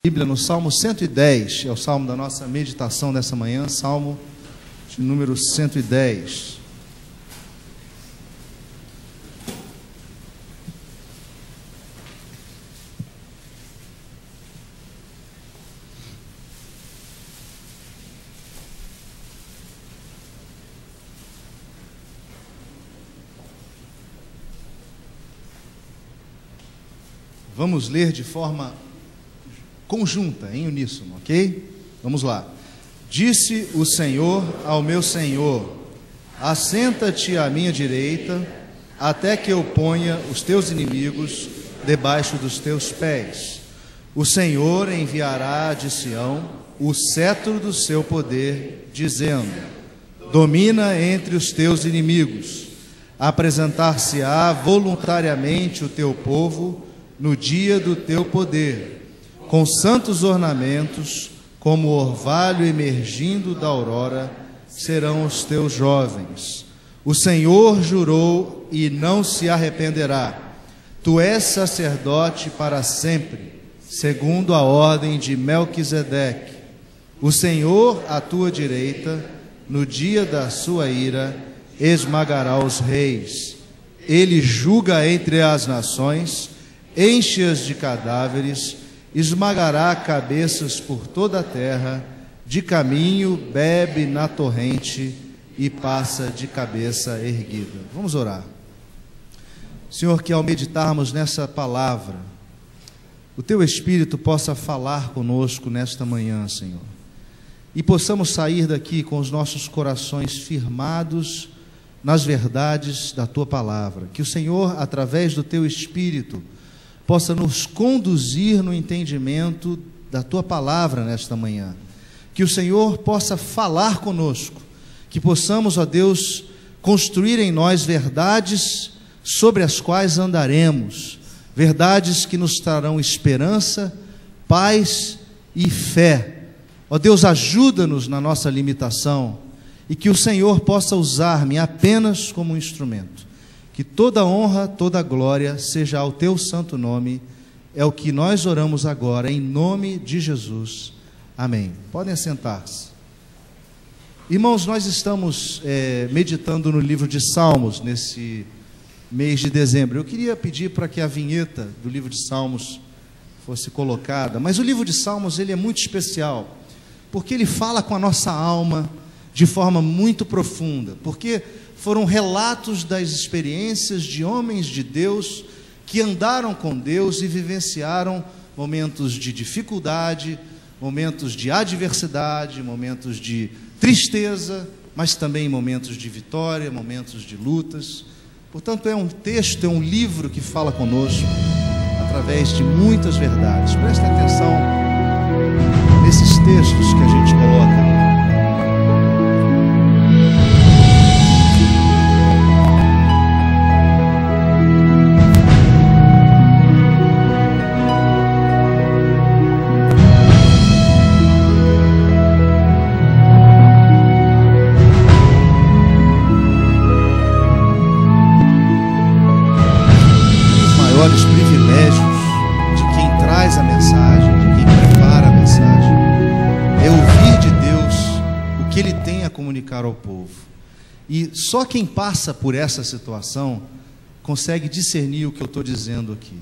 Bíblia no Salmo 110, é o salmo da nossa meditação dessa manhã, Salmo de número 110. Vamos ler de forma conjunta, em uníssono, ok? Vamos lá. Disse o Senhor ao meu Senhor: assenta-te à minha direita, até que eu ponha os teus inimigos debaixo dos teus pés. O Senhor enviará de Sião o cetro do seu poder, dizendo: domina entre os teus inimigos. Apresentar-se-á voluntariamente o teu povo no dia do teu poder, com santos ornamentos, como o orvalho emergindo da aurora, serão os teus jovens. O Senhor jurou e não se arrependerá. Tu és sacerdote para sempre, segundo a ordem de Melquisedeque. O Senhor, à tua direita, no dia da sua ira, esmagará os reis. Ele julga entre as nações, enche-as de cadáveres, esmagará cabeças por toda a terra, de caminho bebe na torrente e passa de cabeça erguida. Vamos orar. Senhor, que ao meditarmos nessa palavra, o Teu Espírito possa falar conosco nesta manhã, Senhor, e possamos sair daqui com os nossos corações firmados nas verdades da Tua palavra. Que o Senhor, através do Teu Espírito, possa nos conduzir no entendimento da Tua palavra nesta manhã. Que o Senhor possa falar conosco, que possamos, ó Deus, construir em nós verdades sobre as quais andaremos, verdades que nos trarão esperança, paz e fé. Ó Deus, ajuda-nos na nossa limitação e que o Senhor possa usar-me apenas como um instrumento. Que toda honra, toda glória seja ao Teu santo nome. É o que nós oramos agora, em nome de Jesus. Amém. Podem assentar-se. Irmãos, nós estamos meditando no livro de Salmos, nesse mês de dezembro. Eu queria pedir para que a vinheta do livro de Salmos fosse colocada, mas o livro de Salmos ele é muito especial, porque ele fala com a nossa alma de forma muito profunda, porque foram relatos das experiências de homens de Deus que andaram com Deus e vivenciaram momentos de dificuldade, momentos de adversidade, momentos de tristeza, mas também momentos de vitória, momentos de lutas. Portanto, é um texto, é um livro que fala conosco através de muitas verdades. Prestem atenção nesses textos que a gente coloca. Os privilégios de quem traz a mensagem, de quem prepara a mensagem, é ouvir de Deus o que Ele tem a comunicar ao povo. E só quem passa por essa situação consegue discernir o que eu estou dizendo aqui.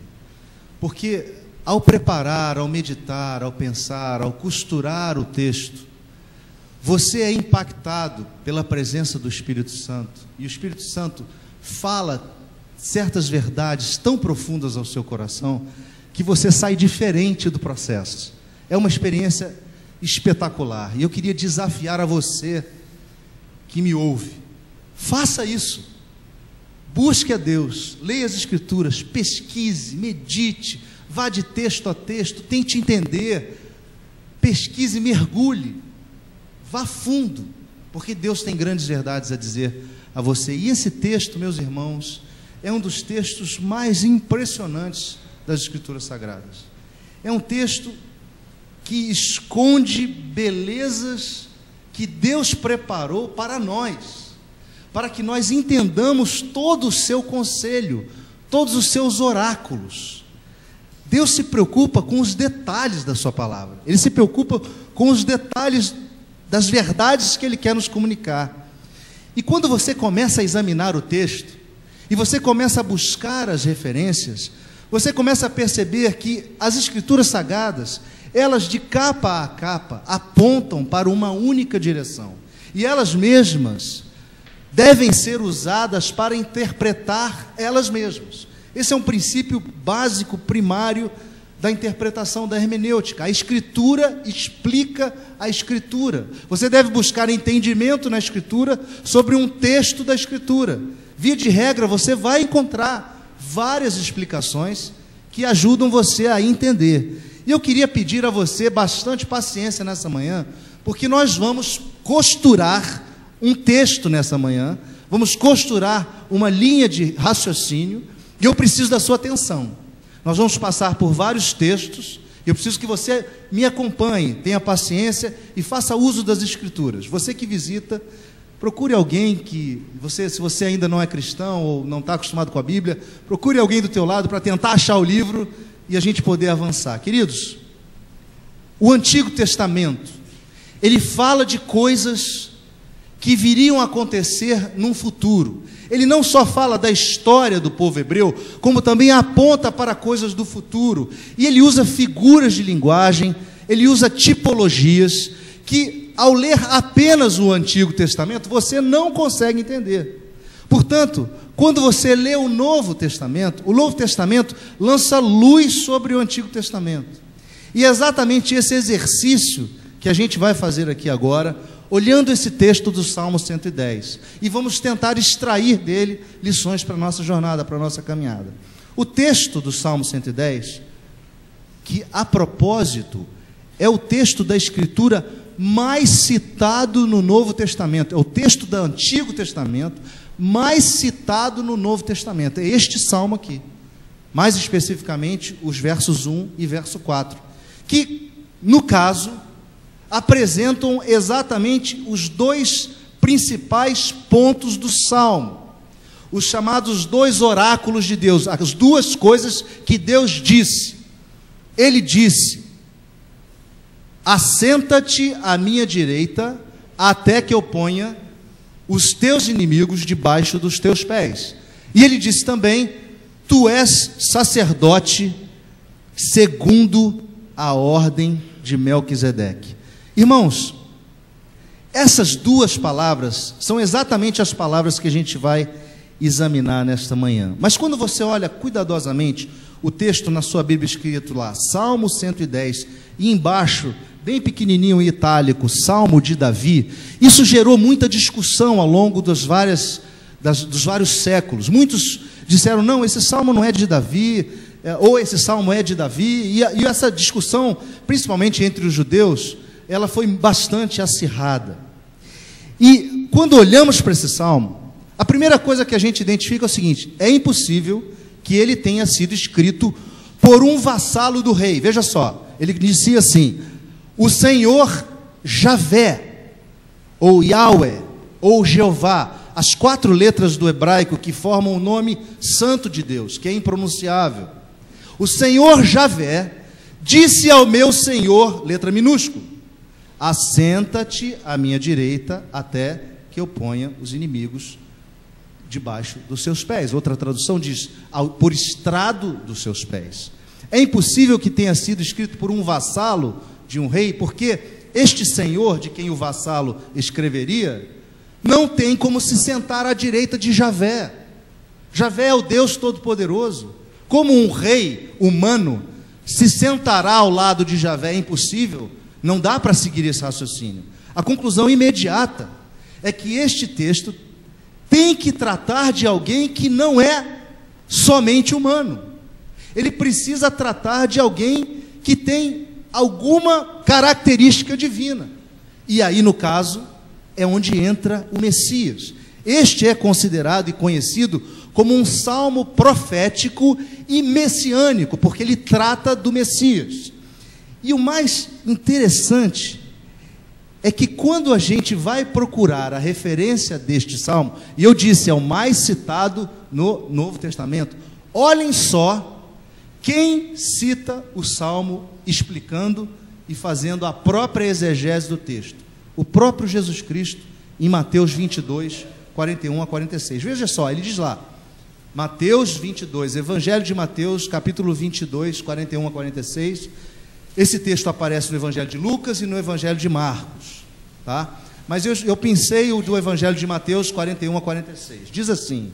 Porque ao preparar, ao meditar, ao pensar, ao costurar o texto, você é impactado pela presença do Espírito Santo. E o Espírito Santo fala certas verdades tão profundas ao seu coração, que você sai diferente do processo. É uma experiência espetacular, e eu queria desafiar a você que me ouve: faça isso, busque a Deus, leia as Escrituras, pesquise, medite, vá de texto a texto, tente entender, pesquise, mergulhe, vá fundo, porque Deus tem grandes verdades a dizer a você. E esse texto, meus irmãos, é um dos textos mais impressionantes das Escrituras Sagradas. É um texto que esconde belezas que Deus preparou para nós, para que nós entendamos todo o seu conselho, todos os seus oráculos. Deus se preocupa com os detalhes da sua palavra. Ele se preocupa com os detalhes das verdades que Ele quer nos comunicar. E quando você começa a examinar o texto, e você começa a buscar as referências, você começa a perceber que as Escrituras Sagradas, elas de capa a capa, apontam para uma única direção. E elas mesmas devem ser usadas para interpretar elas mesmas. Esse é um princípio básico, primário, da interpretação da hermenêutica. A Escritura explica a Escritura. Você deve buscar entendimento na Escritura sobre um texto da Escritura. Via de regra, você vai encontrar várias explicações que ajudam você a entender. E eu queria pedir a você bastante paciência nessa manhã, porque nós vamos costurar um texto nessa manhã, vamos costurar uma linha de raciocínio, e eu preciso da sua atenção. Nós vamos passar por vários textos, eu preciso que você me acompanhe, tenha paciência e faça uso das Escrituras. Você que visita, procure alguém se você ainda não é cristão ou não está acostumado com a Bíblia, procure alguém do teu lado para tentar achar o livro e a gente poder avançar. Queridos, o Antigo Testamento, ele fala de coisas que viriam a acontecer num futuro. Ele não só fala da história do povo hebreu, como também aponta para coisas do futuro. E ele usa figuras de linguagem, ele usa tipologias, que ao ler apenas o Antigo Testamento, você não consegue entender. Portanto, quando você lê o Novo Testamento lança luz sobre o Antigo Testamento. E é exatamente esse exercício que a gente vai fazer aqui agora, olhando esse texto do Salmo 110, e vamos tentar extrair dele lições para a nossa jornada, para a nossa caminhada. O texto do Salmo 110, que a propósito é o texto da Escritura mais citado no Novo Testamento, é o texto do Antigo Testamento mais citado no Novo Testamento, é este Salmo aqui, mais especificamente os versos 1 e verso 4, que no caso apresentam exatamente os dois principais pontos do Salmo, os chamados dois oráculos de Deus, as duas coisas que Deus disse. Ele disse: assenta-te à minha direita, até que eu ponha os teus inimigos debaixo dos teus pés. E ele disse também: tu és sacerdote segundo a ordem de Melquisedeque. Irmãos, essas duas palavras são exatamente as palavras que a gente vai examinar nesta manhã. Mas quando você olha cuidadosamente o texto na sua Bíblia escrito lá, Salmo 110, e embaixo, bem pequenininho em itálico, Salmo de Davi, isso gerou muita discussão ao longo dos vários séculos. Muitos disseram: não, esse Salmo não é de Davi, ou esse Salmo é de Davi, e essa discussão, principalmente entre os judeus, ela foi bastante acirrada. E quando olhamos para esse Salmo, a primeira coisa que a gente identifica é o seguinte: é impossível que ele tenha sido escrito por um vassalo do rei. Veja só, ele dizia assim: o Senhor Javé, ou Yahweh, ou Jeová, as 4 letras do hebraico que formam o nome santo de Deus, que é impronunciável. O Senhor Javé disse ao meu Senhor, letra minúscula: assenta-te à minha direita, até que eu ponha os inimigos debaixo dos seus pés. Outra tradução diz: por estrado dos seus pés. É impossível que tenha sido escrito por um vassalo de um rei, porque este senhor, de quem o vassalo escreveria, não tem como se sentar à direita de Javé. Javé é o Deus Todo-Poderoso. Como um rei humano se sentará ao lado de Javé? É impossível. Não dá para seguir esse raciocínio. A conclusão imediata é que este texto tem que tratar de alguém que não é somente humano. Ele precisa tratar de alguém que tem alguma característica divina. E aí, no caso, é onde entra o Messias. Este é considerado e conhecido como um salmo profético e messiânico, porque ele trata do Messias. E o mais interessante é que quando a gente vai procurar a referência deste salmo, e eu disse, é o mais citado no Novo Testamento, olhem só Quem cita o Salmo explicando e fazendo a própria exegese do texto? O próprio Jesus Cristo, em Mateus 22, 41 a 46. Veja só, ele diz lá, Mateus 22, Evangelho de Mateus, capítulo 22, 41 a 46. Esse texto aparece no Evangelho de Lucas e no Evangelho de Marcos, tá? Mas eu pensei o do Evangelho de Mateus 41 a 46. Diz assim: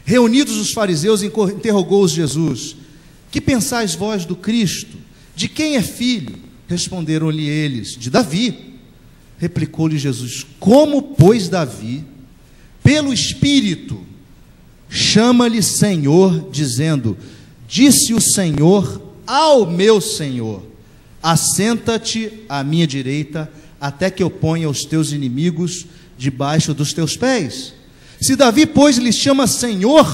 reunidos os fariseus, interrogou-os Jesus: que pensais vós do Cristo? De quem é filho? Responderam-lhe eles: de Davi. Replicou-lhe Jesus: como, pois, Davi, pelo Espírito, chama-lhe Senhor, dizendo: disse o Senhor ao meu Senhor: assenta-te à minha direita, até que eu ponha os teus inimigos debaixo dos teus pés. Se Davi, pois, lhe chama Senhor,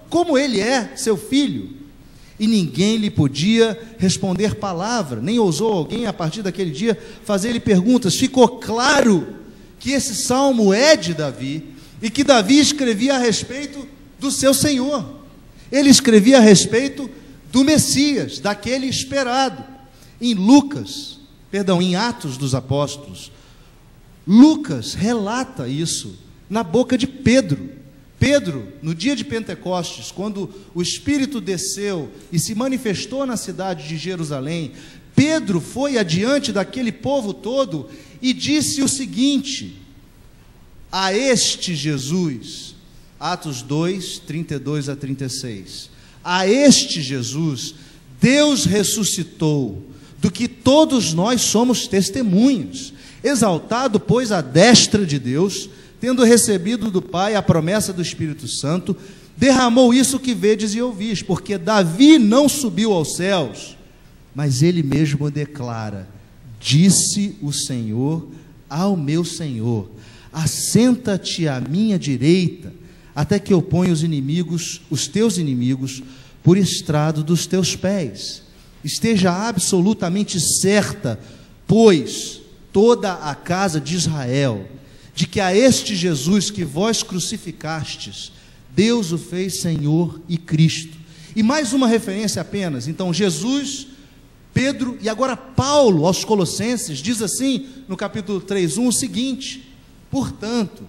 como ele é seu filho? E ninguém lhe podia responder palavra, nem ousou alguém a partir daquele dia fazer-lhe perguntas. Ficou claro que esse salmo é de Davi, e que Davi escrevia a respeito do seu Senhor. Ele escrevia a respeito do Messias, daquele esperado. Em Atos dos Apóstolos, Lucas relata isso na boca de Pedro. Pedro, no dia de Pentecostes, quando o Espírito desceu e se manifestou na cidade de Jerusalém, Pedro foi adiante daquele povo todo e disse o seguinte: a este Jesus, Atos 2, 32 a 36, a este Jesus, Deus ressuscitou, do que todos nós somos testemunhas, exaltado, pois, à destra de Deus, tendo recebido do Pai a promessa do Espírito Santo, derramou isso que vedes e ouvis, porque Davi não subiu aos céus, mas ele mesmo declara: disse o Senhor ao meu Senhor: assenta-te à minha direita, até que eu ponha os teus inimigos, por estrado dos teus pés. Esteja absolutamente certa, pois, toda a casa de Israel, de que a este Jesus que vós crucificastes, Deus o fez Senhor e Cristo. E mais uma referência apenas. Então, Jesus, Pedro e agora Paulo aos Colossenses, diz assim no capítulo 3:1 o seguinte: portanto,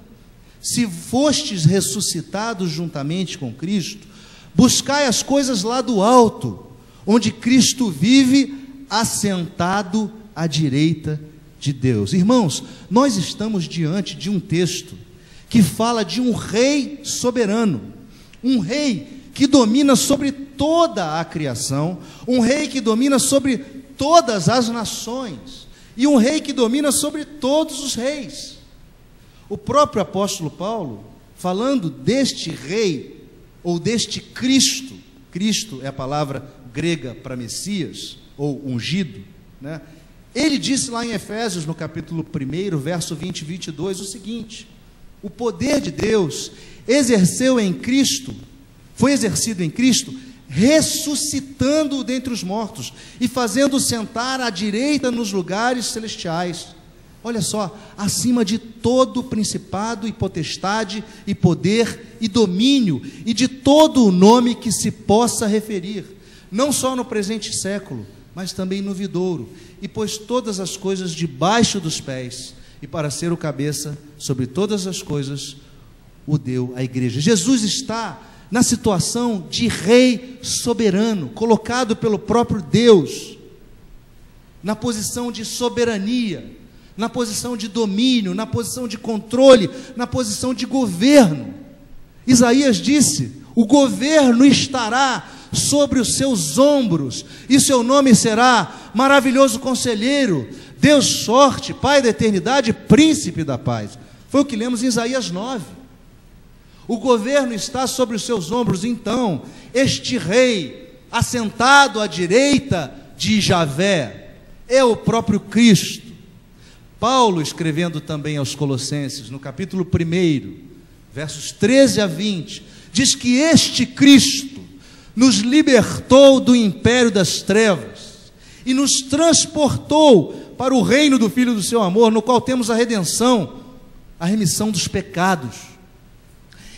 se fostes ressuscitados juntamente com Cristo, buscai as coisas lá do alto, onde Cristo vive, assentado à direita de Deus. Irmãos, nós estamos diante de um texto que fala de um rei soberano, um rei que domina sobre toda a criação, um rei que domina sobre todas as nações, e um rei que domina sobre todos os reis. O próprio apóstolo Paulo, falando deste rei, ou deste Cristo, Cristo é a palavra grega para Messias, ou ungido, né? Ele disse lá em Efésios, no capítulo 1, verso 20 e 22, o seguinte: o poder de Deus foi exercido em Cristo, ressuscitando-o dentre os mortos, e fazendo-o sentar à direita nos lugares celestiais. Olha só, acima de todo principado e potestade e poder e domínio, e de todo o nome que se possa referir, não só no presente século, mas também no vindouro, e pôs todas as coisas debaixo dos pés, e para ser o cabeça sobre todas as coisas, o deu à igreja. Jesus está na situação de rei soberano, colocado pelo próprio Deus, na posição de soberania, na posição de domínio, na posição de controle, na posição de governo. Isaías disse: o governo estará sobre os seus ombros, e seu nome será Maravilhoso Conselheiro, Deus Forte, Pai da Eternidade, Príncipe da Paz. Foi o que lemos em Isaías 9. O governo está sobre os seus ombros. Então, este rei, assentado à direita de Javé, é o próprio Cristo. Paulo, escrevendo também aos Colossenses, no capítulo 1, versos 13 a 20, diz que este Cristo nos libertou do império das trevas e nos transportou para o reino do Filho do seu amor, no qual temos a redenção, a remissão dos pecados.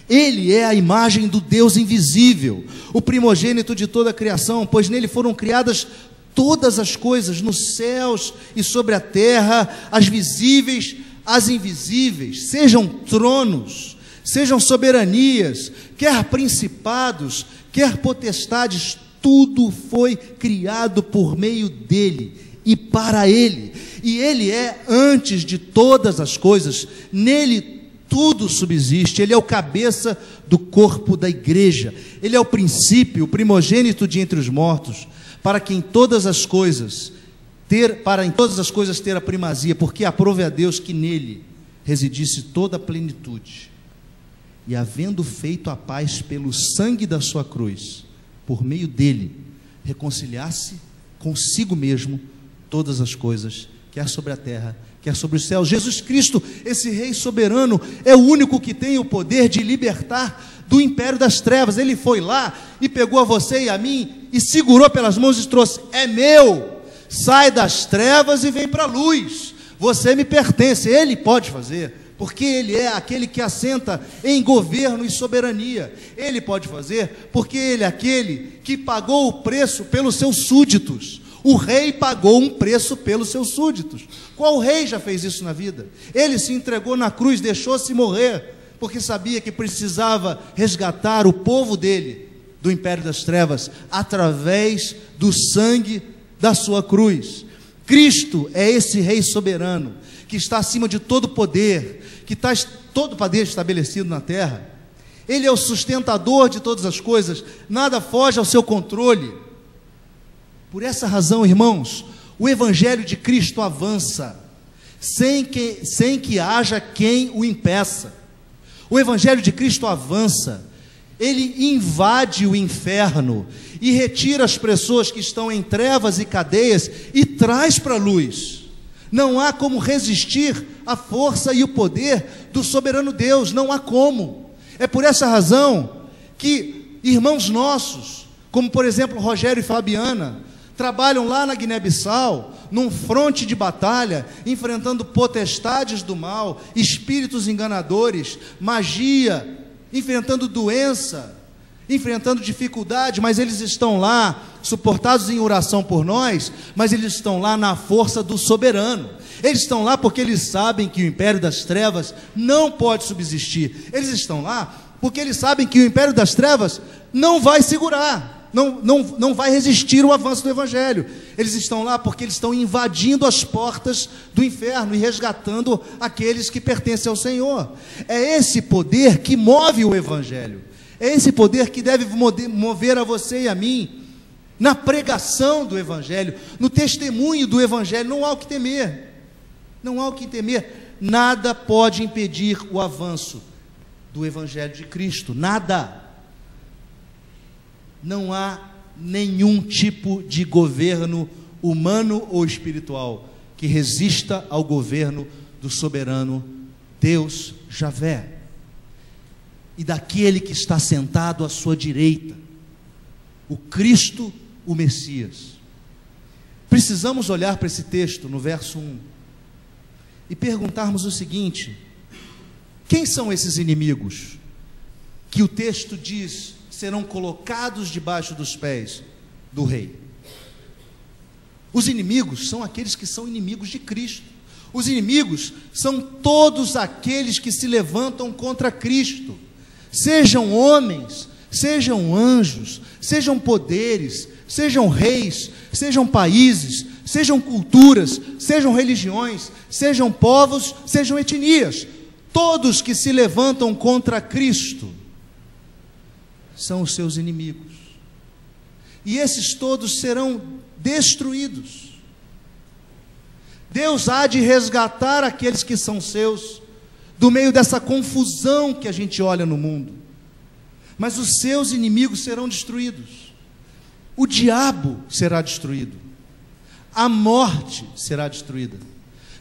Ele é a imagem do Deus invisível, o primogênito de toda a criação, pois nele foram criadas todas as coisas, nos céus e sobre a terra, as visíveis, as invisíveis, sejam tronos, sejam soberanias, quer principados, quer potestades, tudo foi criado por meio dele e para ele, e ele é antes de todas as coisas, nele tudo subsiste, ele é o cabeça do corpo da igreja, ele é o princípio, o primogênito de entre os mortos, para em todas as coisas ter a primazia, porque aprove a Deus que nele residisse toda a plenitude, e havendo feito a paz pelo sangue da sua cruz, por meio dele, reconciliasse consigo mesmo todas as coisas, quer sobre a terra, quer sobre os céus. Jesus Cristo, esse Rei soberano, é o único que tem o poder de libertar do império das trevas. Ele foi lá e pegou a você e a mim e segurou pelas mãos e trouxe: é meu, sai das trevas e vem para a luz, você me pertence. Ele pode fazer, porque ele é aquele que assenta em governo e soberania. Ele pode fazer, porque ele é aquele que pagou o preço pelos seus súditos. O rei pagou um preço pelos seus súditos. Qual rei já fez isso na vida? Ele se entregou na cruz, deixou-se morrer, porque sabia que precisava resgatar o povo dele do império das trevas, através do sangue da sua cruz. Cristo é esse Rei soberano, que está acima de todo poder, que está todo poder estabelecido na terra. Ele é o sustentador de todas as coisas, nada foge ao seu controle. Por essa razão, irmãos, o Evangelho de Cristo avança, sem que haja quem o impeça. O Evangelho de Cristo avança, ele invade o inferno e retira as pessoas que estão em trevas e cadeias e traz para a luz. Não há como resistir à força e o poder do soberano Deus, não há como. É por essa razão que irmãos nossos, como por exemplo Rogério e Fabiana, trabalham lá na Guiné-Bissau, num fronte de batalha, enfrentando potestades do mal, espíritos enganadores, magia, enfrentando doença, enfrentando dificuldade, mas eles estão lá, suportados em oração por nós, mas eles estão lá na força do soberano. Eles estão lá porque eles sabem que o império das trevas não pode subsistir. Eles estão lá porque eles sabem que o império das trevas não vai segurar, não vai resistir o avanço do Evangelho. Eles estão lá porque eles estão invadindo as portas do inferno e resgatando aqueles que pertencem ao Senhor. É esse poder que move o Evangelho, é esse poder que deve mover a você e a mim, na pregação do Evangelho, no testemunho do Evangelho. Não há o que temer, não há o que temer. Nada pode impedir o avanço do Evangelho de Cristo, nada. Não há nenhum tipo de governo humano ou espiritual que resista ao governo do soberano Deus Javé e daquele que está sentado à sua direita, o Cristo, o Messias. Precisamos olhar para esse texto no verso 1 e perguntarmos o seguinte: quem são esses inimigos que o texto diz serão colocados debaixo dos pés do rei? Os inimigos são aqueles que são inimigos de Cristo. Os inimigos são todos aqueles que se levantam contra Cristo, sejam homens, sejam anjos, sejam poderes, sejam reis, sejam países, sejam culturas, sejam religiões, sejam povos, sejam etnias. Todos que se levantam contra Cristo são os seus inimigos, e esses todos serão destruídos. Deus há de resgatar aqueles que são seus do meio dessa confusão que a gente olha no mundo, mas os seus inimigos serão destruídos. O diabo será destruído, a morte será destruída.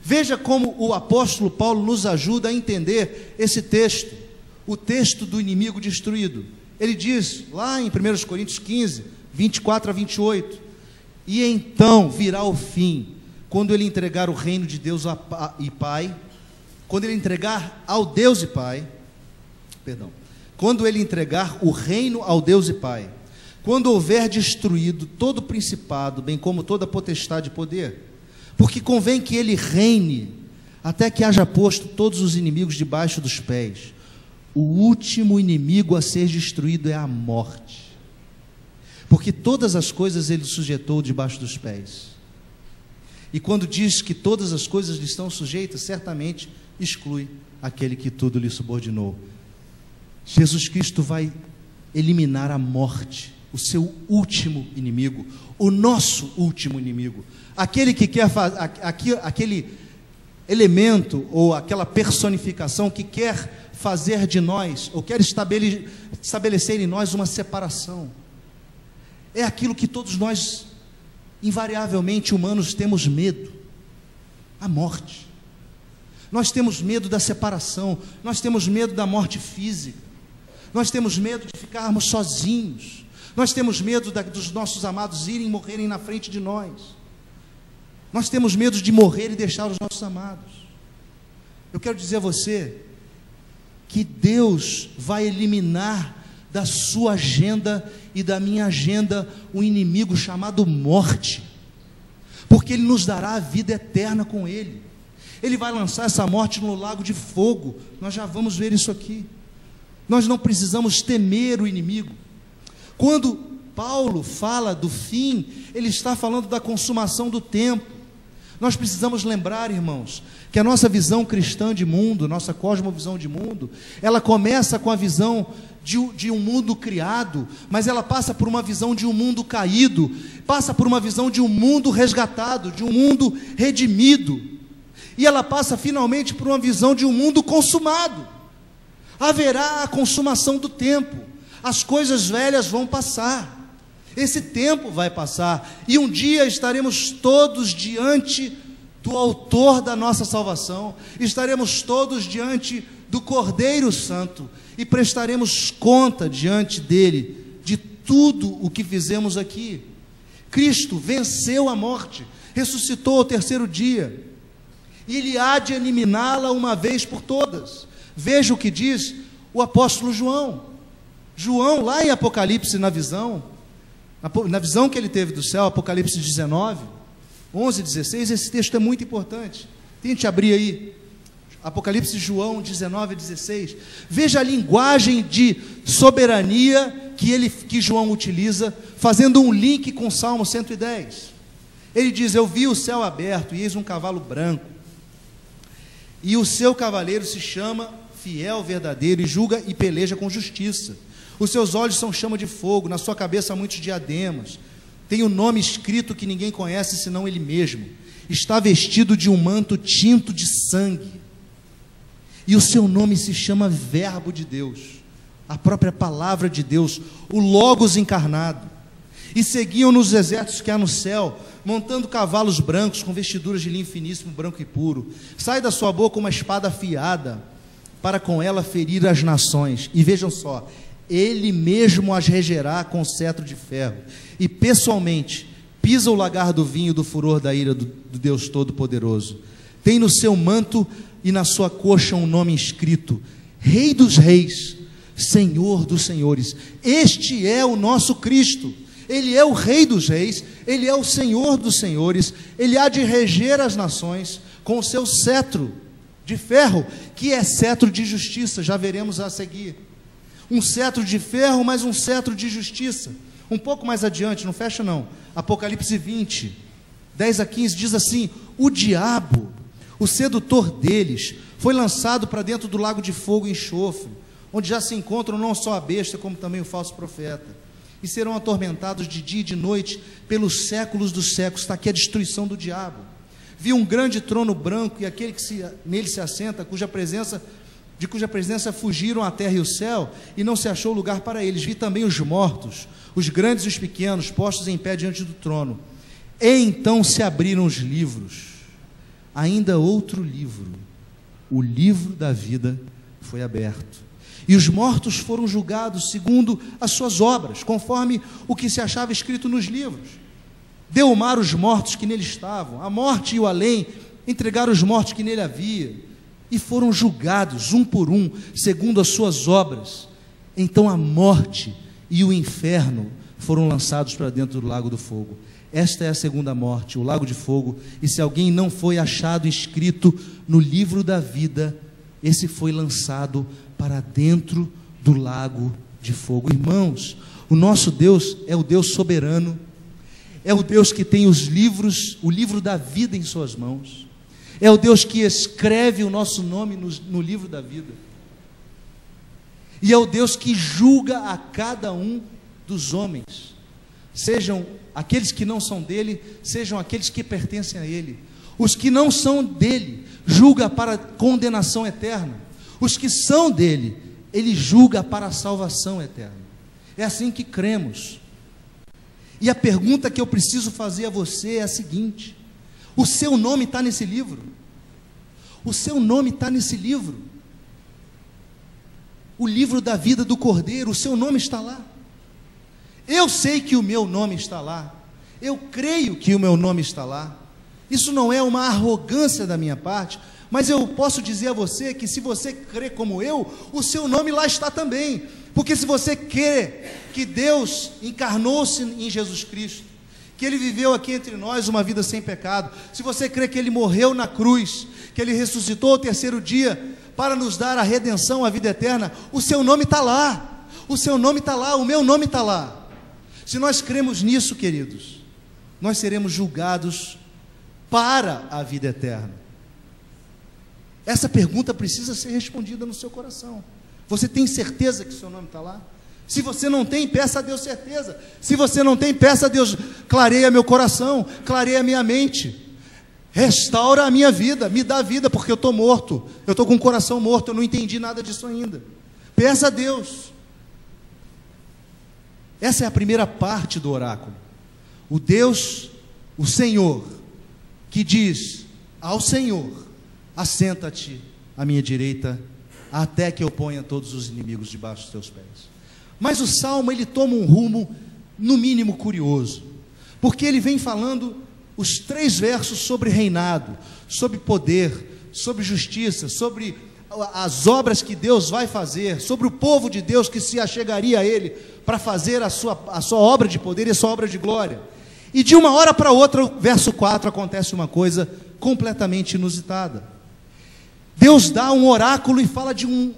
Veja como o apóstolo Paulo nos ajuda a entender esse texto, o texto do inimigo destruído. Ele diz lá em 1 Coríntios 15, 24 a 28, e então virá o fim, quando ele entregar o reino de Deus quando ele entregar ao Deus e Pai, quando ele entregar o reino ao Deus e Pai, quando houver destruído todo o principado, bem como toda potestade e poder, porque convém que ele reine, até que haja posto todos os inimigos debaixo dos pés. O último inimigo a ser destruído é a morte, porque todas as coisas ele sujeitou debaixo dos pés. E quando diz que todas as coisas lhe estão sujeitas, certamente exclui aquele que tudo lhe subordinou. Jesus Cristo vai eliminar a morte, o seu último inimigo, o nosso último inimigo, aquele que quer fazer, aquele elemento ou aquela personificação que quer fazer de nós, ou quer estabelecer em nós uma separação. É aquilo que todos nós, invariavelmente humanos, temos medo: a morte. Nós temos medo da separação, nós temos medo da morte física, nós temos medo de ficarmos sozinhos, nós temos medo dos nossos amados morrerem na frente de nós, nós temos medo de morrer e deixar os nossos amados. Eu quero dizer a você que Deus vai eliminar da sua agenda e da minha agenda um inimigo chamado morte, porque Ele nos dará a vida eterna com Ele. Ele vai lançar essa morte no lago de fogo. Nós já vamos ver isso aqui. Nós não precisamos temer o inimigo. Quando Paulo fala do fim, ele está falando da consumação do tempo. Nós precisamos lembrar, irmãos, que a nossa visão cristã de mundo, nossa cosmovisão de mundo, ela começa com a visão de um mundo criado, mas ela passa por uma visão de um mundo caído, passa por uma visão de um mundo resgatado, de um mundo redimido, e ela passa finalmente por uma visão de um mundo consumado. Haverá a consumação do tempo, as coisas velhas vão passar, esse tempo vai passar, e um dia estaremos todos diante do autor da nossa salvação, estaremos todos diante do Cordeiro Santo, e prestaremos conta diante dele, de tudo o que fizemos aqui. Cristo venceu a morte, ressuscitou ao terceiro dia, e Ele há de eliminá-la uma vez por todas. Veja o que diz o apóstolo João. João, lá em Apocalipse, na visão que ele teve do céu, Apocalipse 19, 11, 16, esse texto é muito importante. Tente abrir aí, Apocalipse João 19, 16. Veja a linguagem de soberania que João utiliza, fazendo um link com o Salmo 110. Ele diz: eu vi o céu aberto, e eis um cavalo branco, e o seu cavaleiro se chama Fiel, Verdadeiro, e julga e peleja com justiça. Os seus olhos são chama de fogo, na sua cabeça há muitos diademas. Tem um nome escrito que ninguém conhece senão ele mesmo. Está vestido de um manto tinto de sangue. E o seu nome se chama Verbo de Deus, a própria palavra de Deus, o Logos encarnado. E seguiam nos exércitos que há no céu, montando cavalos brancos, com vestiduras de linho finíssimo, branco e puro. Sai da sua boca uma espada afiada, para com ela ferir as nações. E vejam só, Ele mesmo as regerá com cetro de ferro, e pessoalmente pisa o lagar do vinho do furor da ira do Deus Todo-Poderoso. Tem no seu manto e na sua coxa um nome escrito: Rei dos Reis, Senhor dos Senhores. Este é o nosso Cristo. Ele é o Rei dos Reis, Ele é o Senhor dos Senhores. Ele há de reger as nações com o seu cetro de ferro, que é cetro de justiça. Já veremos a seguir. Um cetro de ferro, mas um cetro de justiça. Um pouco mais adiante, não fecha não, Apocalipse 20, 10 a 15, diz assim: o diabo, o sedutor deles, foi lançado para dentro do lago de fogo e enxofre, onde já se encontram não só a besta, como também o falso profeta, e serão atormentados de dia e de noite, pelos séculos dos séculos. Está aqui a destruição do diabo. Vi um grande trono branco, e aquele que nele se assenta, de cuja presença fugiram a terra e o céu, e não se achou lugar para eles. Vi também os mortos, os grandes e os pequenos, postos em pé diante do trono. E então se abriram os livros. Ainda outro livro, o livro da vida, foi aberto. E os mortos foram julgados segundo as suas obras, conforme o que se achava escrito nos livros. Deu o mar os mortos que nele estavam, a morte e o além entregaram os mortos que nele havia, e foram julgados, um por um, segundo as suas obras. Então a morte e o inferno foram lançados para dentro do lago do fogo. Esta é a segunda morte, o lago de fogo. E se alguém não foi achado escrito no livro da vida, esse foi lançado para dentro do lago de fogo. Irmãos, o nosso Deus é o Deus soberano, é o Deus que tem os livros, o livro da vida em suas mãos, é o Deus que escreve o nosso nome no livro da vida, e é o Deus que julga a cada um dos homens, sejam aqueles que não são dele, sejam aqueles que pertencem a ele. Os que não são dele, julga para condenação eterna. Os que são dele, ele julga para a salvação eterna. É assim que cremos. E a pergunta que eu preciso fazer a você é a seguinte: o seu nome está nesse livro? O seu nome está nesse livro? O livro da vida do Cordeiro, o seu nome está lá. Eu sei que o meu nome está lá. Eu creio que o meu nome está lá. Isso não é uma arrogância da minha parte, mas eu posso dizer a você que se você crê como eu, o seu nome lá está também. Porque se você crê que Deus encarnou-se em Jesus Cristo, que Ele viveu aqui entre nós uma vida sem pecado, se você crê que Ele morreu na cruz, que Ele ressuscitou ao terceiro dia para nos dar a redenção, a vida eterna, o seu nome está lá. O seu nome está lá, o meu nome está lá. Se nós cremos nisso, queridos, nós seremos julgados para a vida eterna. Essa pergunta precisa ser respondida no seu coração. Você tem certeza que o seu nome está lá? Se você não tem, peça a Deus certeza. Se você não tem, peça a Deus: clareia meu coração, clareia minha mente, restaura a minha vida, me dá vida, porque eu estou morto, eu estou com o coração morto, eu não entendi nada disso ainda. Peça a Deus. Essa é a primeira parte do oráculo. O Deus, o Senhor, que diz ao Senhor: assenta-te à minha direita, até que eu ponha todos os inimigos debaixo dos teus pés. Mas o Salmo, ele toma um rumo, no mínimo curioso, porque ele vem falando os 3 versos sobre reinado, sobre poder, sobre justiça, sobre as obras que Deus vai fazer, sobre o povo de Deus que se achegaria a Ele para fazer a sua obra de poder e a sua obra de glória. E de uma hora para outra, o verso 4, acontece uma coisa completamente inusitada. Deus dá um oráculo e fala de um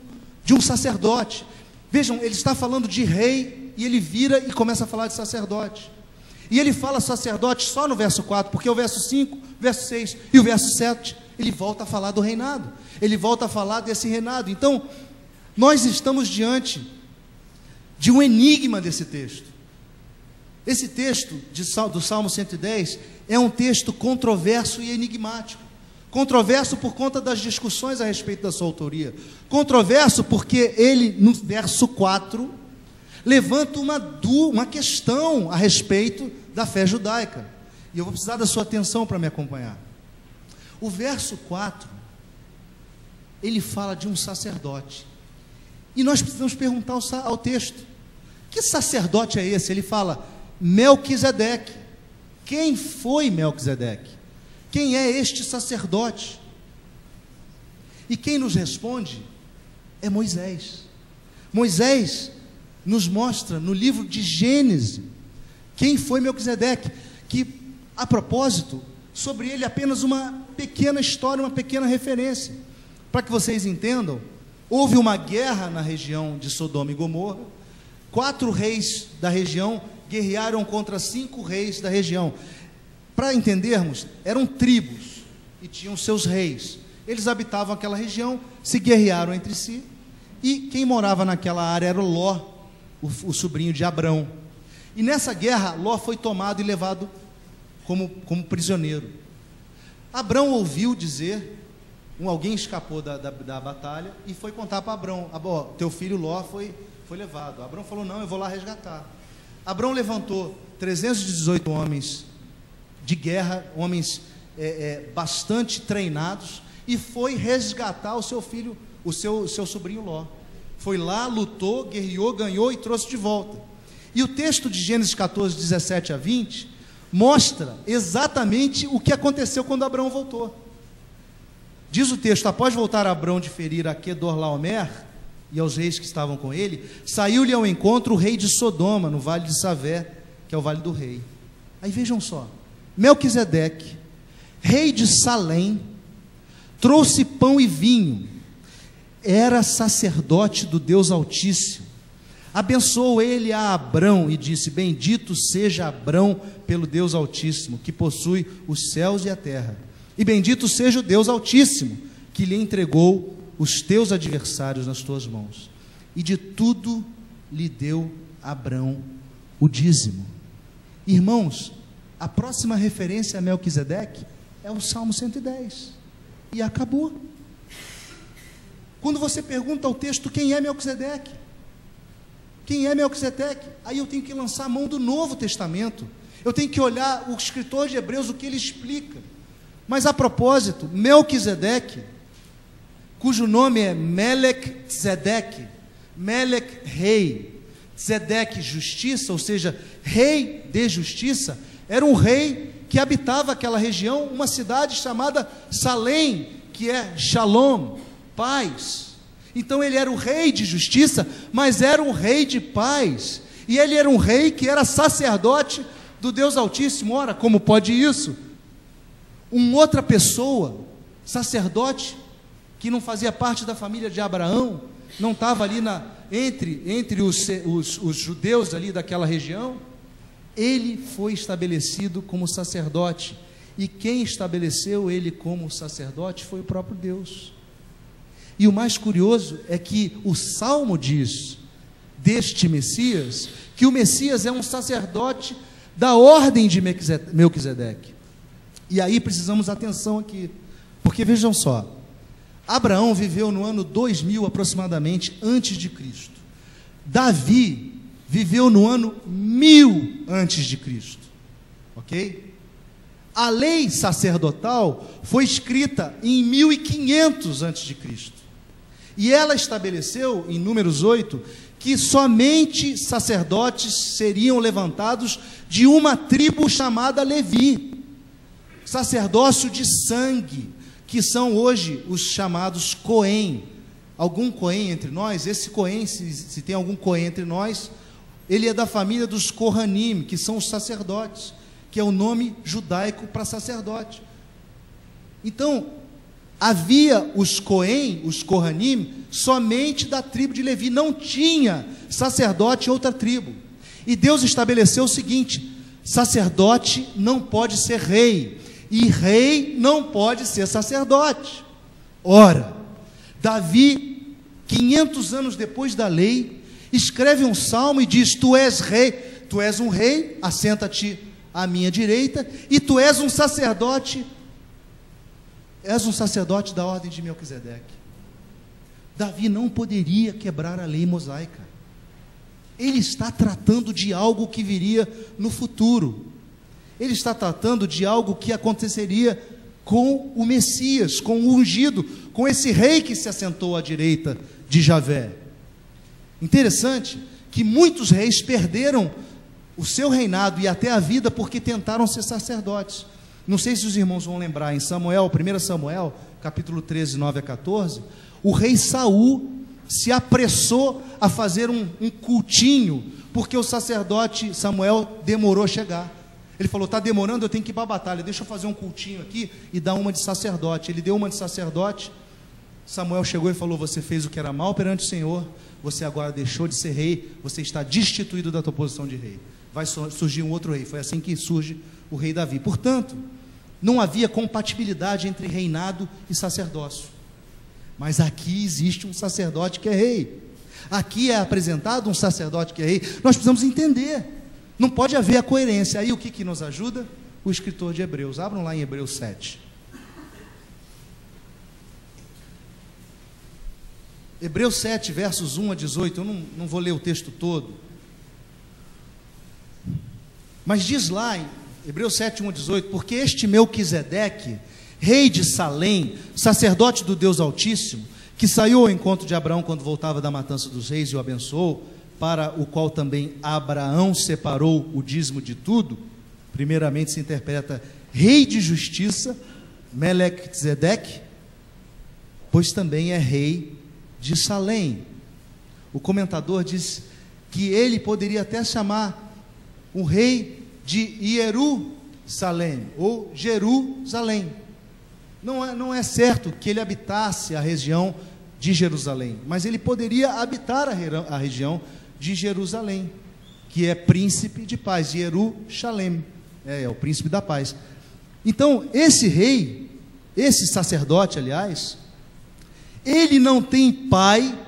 sacerdote. Vejam, ele está falando de rei e ele vira e começa a falar de sacerdote. E ele fala sacerdote só no verso 4, porque o verso 5, verso 6 e o verso 7, ele volta a falar do reinado. Ele volta a falar desse reinado. Então, nós estamos diante de um enigma desse texto. Esse texto do Salmo 110 é um texto controverso e enigmático. Controverso por conta das discussões a respeito da sua autoria. Controverso porque ele, no verso 4, levanta uma questão a respeito da fé judaica. E eu vou precisar da sua atenção para me acompanhar. O verso 4, ele fala de um sacerdote. E nós precisamos perguntar ao texto: que sacerdote é esse? Ele fala Melquisedeque. Quem foi Melquisedeque? Quem é este sacerdote? E quem nos responde é Moisés. Moisés nos mostra no livro de Gênesis quem foi Melquisedeque, que, a propósito, sobre ele apenas uma pequena história, uma pequena referência, para que vocês entendam. Houve uma guerra na região de Sodoma e Gomorra. 4 reis da região guerrearam contra 5 reis da região. Para entendermos, eram tribos e tinham seus reis. Eles habitavam aquela região, se guerrearam entre si, e quem morava naquela área era Ló, o sobrinho de Abrão. E nessa guerra, Ló foi tomado e levado como prisioneiro. Abrão ouviu dizer, alguém escapou da batalha e foi contar para Abrão: teu filho Ló foi levado. Abrão falou: não, eu vou lá resgatar. Abrão levantou 318 homens de guerra, homens bastante treinados, e foi resgatar o seu filho, o seu sobrinho Ló. Foi lá, lutou, guerreou, ganhou e trouxe de volta. E o texto de Gênesis 14, 17 a 20 mostra exatamente o que aconteceu quando Abrão voltou. Diz o texto: após voltar Abrão de ferir a Quedorlaomer, e aos reis que estavam com ele, saiu-lhe ao encontro o rei de Sodoma, no vale de Savé, que é o vale do rei. Aí vejam só, Melquisedeque, rei de Salém, trouxe pão e vinho, era sacerdote do Deus Altíssimo. Abençoou ele a Abrão e disse: bendito seja Abrão pelo Deus Altíssimo, que possui os céus e a terra, e bendito seja o Deus Altíssimo, que lhe entregou os teus adversários nas tuas mãos. E de tudo lhe deu Abrão o dízimo. Irmãos, a próxima referência a Melquisedeque é o Salmo 110. E acabou. Quando você pergunta ao texto quem é Melquisedeque, quem é Melquisedeque? Aí eu tenho que lançar a mão do Novo Testamento. Eu tenho que olhar o escritor de Hebreus, o que ele explica. Mas a propósito, Melquisedeque, cujo nome é Melech-Tzedek, Melech, rei, Tzedek, justiça, ou seja, rei de justiça, era um rei que habitava aquela região, uma cidade chamada Salém, que é Shalom, paz. Então ele era o rei de justiça, mas era um rei de paz, e ele era um rei que era sacerdote do Deus Altíssimo. Ora, como pode isso? Uma outra pessoa, sacerdote, que não fazia parte da família de Abraão, não estava ali entre os judeus ali daquela região, ele foi estabelecido como sacerdote, e quem estabeleceu ele como sacerdote foi o próprio Deus. E o mais curioso é que o Salmo diz deste Messias, que o Messias é um sacerdote da ordem de Melquisedeque. E aí precisamos atenção aqui, porque vejam só, Abraão viveu no ano 2000 aproximadamente antes de Cristo. Davi viveu no ano 1000 antes de Cristo. Ok? A lei sacerdotal foi escrita em 1500 antes de Cristo. E ela estabeleceu, em Números 8, que somente sacerdotes seriam levantados de uma tribo chamada Levi, sacerdócio de sangue, que são hoje os chamados Cohen. Algum Cohen entre nós? Esse Cohen, se tem algum Cohen entre nós, ele é da família dos Kohanim, que são os sacerdotes, que é o nome judaico para sacerdote. Então, havia os Cohen, os Kohanim, somente da tribo de Levi, não tinha sacerdote em outra tribo. E Deus estabeleceu o seguinte: sacerdote não pode ser rei, e rei não pode ser sacerdote. Ora, Davi, 500 anos depois da lei, escreve um salmo e diz: tu és rei, tu és um rei, assenta-te à minha direita, e tu és um sacerdote da ordem de Melquisedeque. Davi não poderia quebrar a lei mosaica. Ele está tratando de algo que viria no futuro. Ele está tratando de algo que aconteceria com o Messias, com o ungido, com esse rei que se assentou à direita de Javé. Interessante que muitos reis perderam o seu reinado e até a vida porque tentaram ser sacerdotes. Não sei se os irmãos vão lembrar, em Samuel, 1 Samuel, capítulo 13, 9 a 14, o rei Saul se apressou a fazer um cultinho, porque o sacerdote Samuel demorou a chegar. Ele falou: está demorando, eu tenho que ir para a batalha, deixa eu fazer um cultinho aqui e dar uma de sacerdote. Ele deu uma de sacerdote. Samuel chegou e falou: você fez o que era mal perante o Senhor, você agora deixou de ser rei, você está destituído da tua posição de rei, vai surgir um outro rei. Foi assim que surge o rei Davi. Portanto, não havia compatibilidade entre reinado e sacerdócio. Mas aqui existe um sacerdote que é rei. Aqui é apresentado um sacerdote que é rei. Nós precisamos entender. Não pode haver a coerência. Aí o que nos ajuda? O escritor de Hebreus. Abram lá em Hebreus 7. Hebreus 7, versos 1 a 18. Eu não vou ler o texto todo. Mas diz lá em Hebreus 7, 1 a 18: porque este Melquisedeque, rei de Salém, sacerdote do Deus Altíssimo, que saiu ao encontro de Abraão quando voltava da matança dos reis e o abençoou, para o qual também Abraão separou o dízimo de tudo, primeiramente se interpreta rei de justiça, Melech-Tzedek, pois também é rei de Salém. o comentador diz que ele poderia até chamar o rei de Jerusalém, ou Jerusalém. Não é certo que ele habitasse a região de Jerusalém, mas ele poderia habitar a região de Jerusalém, que é príncipe de paz. Jerusalém é o príncipe da paz. Então, esse rei, esse sacerdote, aliás, ele não tem pai,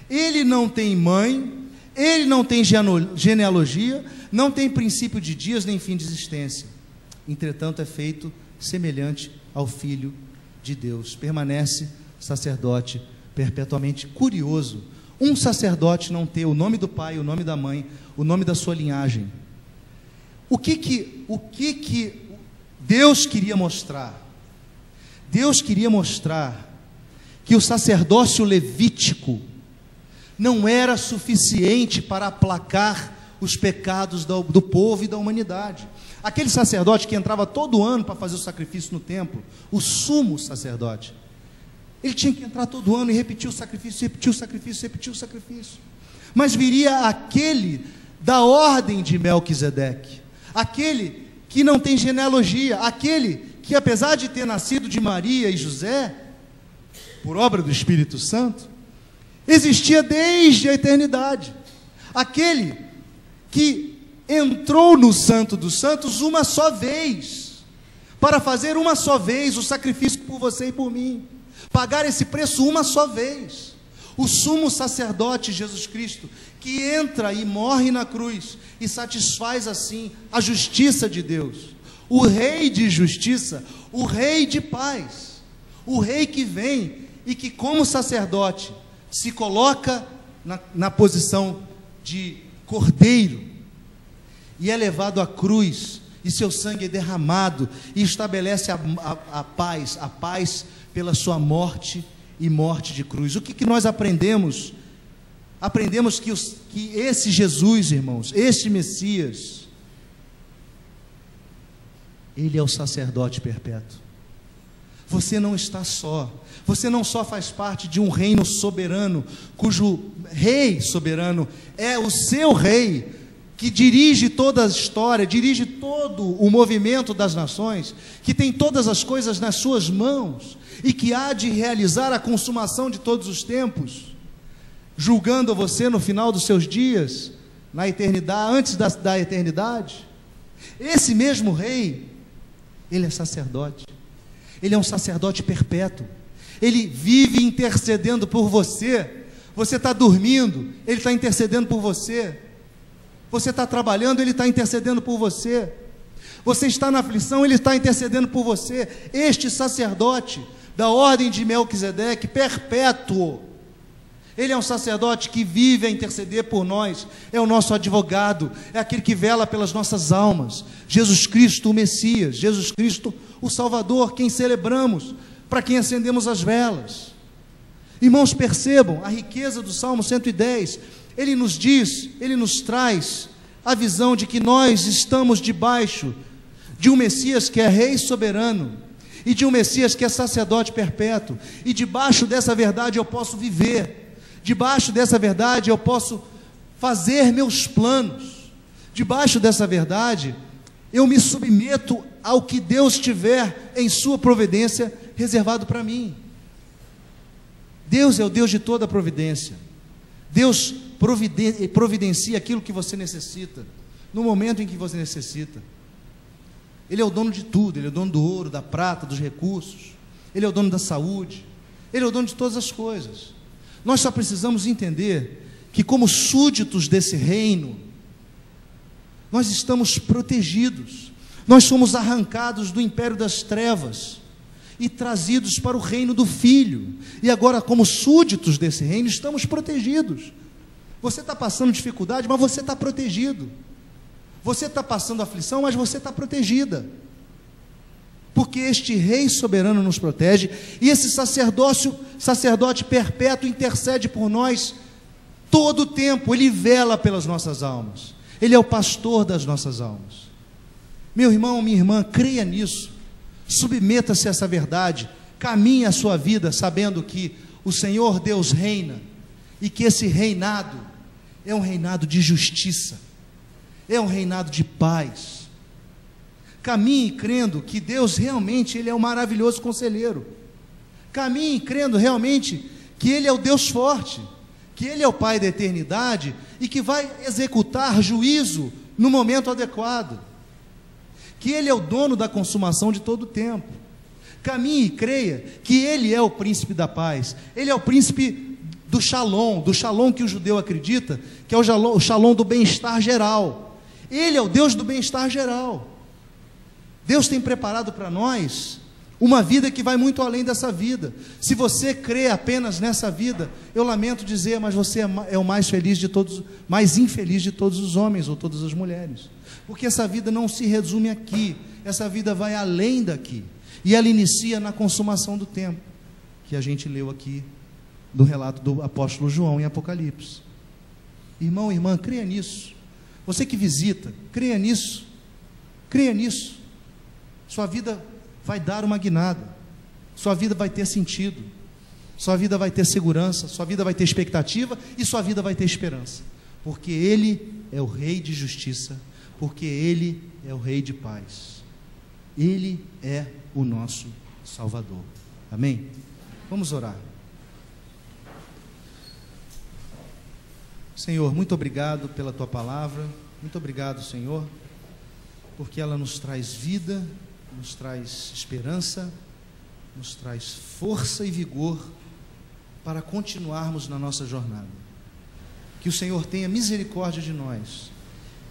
ele não tem mãe, ele não tem genealogia, não tem princípio de dias nem fim de existência. Entretanto, é feito semelhante ao Filho de Deus. Permanece sacerdote perpetuamente. Curioso, um sacerdote não ter o nome do pai, o nome da mãe, o nome da sua linhagem. O que Deus queria mostrar? Deus queria mostrar que o sacerdócio levítico não era suficiente para aplacar os pecados do povo e da humanidade. Aquele sacerdote que entrava todo ano para fazer o sacrifício no templo, o sumo sacerdote, ele tinha que entrar todo ano e repetir o sacrifício, repetir o sacrifício, repetir o sacrifício. Mas viria aquele da ordem de Melquisedeque, aquele que não tem genealogia, aquele que, apesar de ter nascido de Maria e José, por obra do Espírito Santo, existia desde a eternidade. Aquele que entrou no Santo dos Santos uma só vez, para fazer uma só vez o sacrifício por você e por mim, pagar esse preço uma só vez. O sumo sacerdote Jesus Cristo, que entra e morre na cruz e satisfaz assim a justiça de Deus, o rei de justiça, o rei de paz, o rei que vem e que, como sacerdote, se coloca na posição de cordeiro e é levado à cruz, e seu sangue é derramado, e estabelece a paz pela sua morte e morte de cruz. O que nós aprendemos? Aprendemos que esse Jesus, irmãos, este Messias, ele é o sacerdote perpétuo. Você não está só, você não só faz parte de um reino soberano, cujo rei soberano é o seu rei, que dirige toda a história, dirige todo o movimento das nações, que tem todas as coisas nas suas mãos, e que há de realizar a consumação de todos os tempos, julgando você no final dos seus dias, na eternidade, antes da eternidade. Esse mesmo rei, ele é sacerdote, ele é um sacerdote perpétuo, ele vive intercedendo por você. Você está dormindo, ele está intercedendo por você. Você está trabalhando, ele está intercedendo por você. Você está na aflição, ele está intercedendo por você. Este sacerdote da ordem de Melquisedeque, perpétuo, ele é um sacerdote que vive a interceder por nós, é o nosso advogado, é aquele que vela pelas nossas almas. Jesus Cristo, o Messias, Jesus Cristo, o Salvador, quem celebramos, para quem acendemos as velas. Irmãos, percebam a riqueza do Salmo 110, ele nos diz, ele nos traz a visão de que nós estamos debaixo de um Messias que é rei soberano, e de um Messias que é sacerdote perpétuo, e debaixo dessa verdade eu posso viver, debaixo dessa verdade eu posso fazer meus planos, debaixo dessa verdade eu me submeto ao que Deus tiver em sua providência reservado para mim. Deus é o Deus de toda a providência. Deus providencia aquilo que você necessita, no momento em que você necessita. Ele é o dono de tudo, ele é o dono do ouro, da prata, dos recursos, ele é o dono da saúde, ele é o dono de todas as coisas. Nós só precisamos entender que, como súditos desse reino, nós estamos protegidos, nós somos arrancados do império das trevas e trazidos para o reino do Filho, e agora, como súditos desse reino, estamos protegidos. Você está passando dificuldade, mas você está protegido. Você está passando aflição, mas você está protegida, porque este rei soberano nos protege, e esse sacerdote perpétuo intercede por nós todo o tempo. Ele vela pelas nossas almas, ele é o pastor das nossas almas. Meu irmão, minha irmã, creia nisso, submeta-se a essa verdade, caminhe a sua vida sabendo que o Senhor Deus reina, e que esse reinado é um reinado de justiça, é um reinado de paz. Caminhe crendo que Deus realmente Ele é o maravilhoso conselheiro. Caminhe crendo realmente que Ele é o Deus forte, que Ele é o Pai da eternidade e que vai executar juízo no momento adequado, que Ele é o dono da consumação de todo o tempo. Caminhe e creia que Ele é o príncipe da paz, Ele é o príncipe do shalom que o judeu acredita, que é o shalom do bem-estar geral. Ele é o Deus do bem-estar geral. Deus tem preparado para nós uma vida que vai muito além dessa vida. Se você crê apenas nessa vida, eu lamento dizer, mas você é o mais feliz de todos, mais infeliz de todos os homens ou todas as mulheres, porque essa vida não se resume aqui, essa vida vai além daqui, e ela inicia na consumação do tempo, que a gente leu aqui do relato do apóstolo João em Apocalipse. Irmão, irmã, creia nisso. Você que visita, creia nisso, creia nisso. Sua vida vai dar uma guinada, sua vida vai ter sentido, sua vida vai ter segurança, sua vida vai ter expectativa e sua vida vai ter esperança, porque Ele é o Rei de justiça, porque Ele é o Rei de paz, Ele é o nosso Salvador. Amém? Vamos orar. Senhor, muito obrigado pela Tua palavra, muito obrigado, Senhor, porque ela nos traz vida, nos traz esperança, nos traz força e vigor para continuarmos na nossa jornada. Que o Senhor tenha misericórdia de nós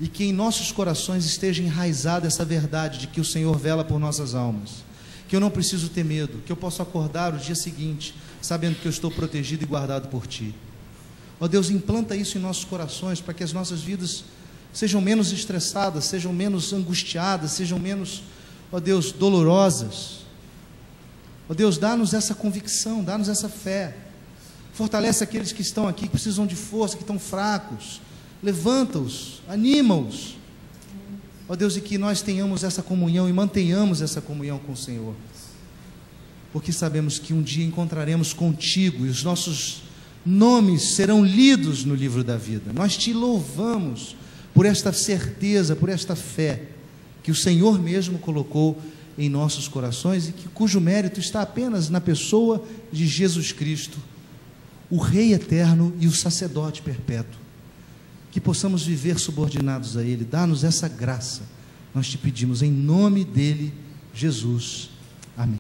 e que em nossos corações esteja enraizada essa verdade de que o Senhor vela por nossas almas, que eu não preciso ter medo, que eu posso acordar o dia seguinte sabendo que eu estou protegido e guardado por Ti. Ó Deus, implanta isso em nossos corações para que as nossas vidas sejam menos estressadas, sejam menos angustiadas, sejam menos, ó Deus, dolorosas. Ó Deus, dá-nos essa convicção, dá-nos essa fé. Fortalece aqueles que estão aqui, que precisam de força, que estão fracos. Levanta-os, anima-os. Ó Deus, e que nós tenhamos essa comunhão e mantenhamos essa comunhão com o Senhor. Porque sabemos que um dia encontraremos contigo e os nossos nomes serão lidos no livro da vida. Nós Te louvamos por esta certeza, por esta fé que o Senhor mesmo colocou em nossos corações e cujo mérito está apenas na pessoa de Jesus Cristo, o Rei eterno e o sacerdote perpétuo. Que possamos viver subordinados a Ele. Dá-nos essa graça, nós Te pedimos em nome dEle, Jesus. Amém.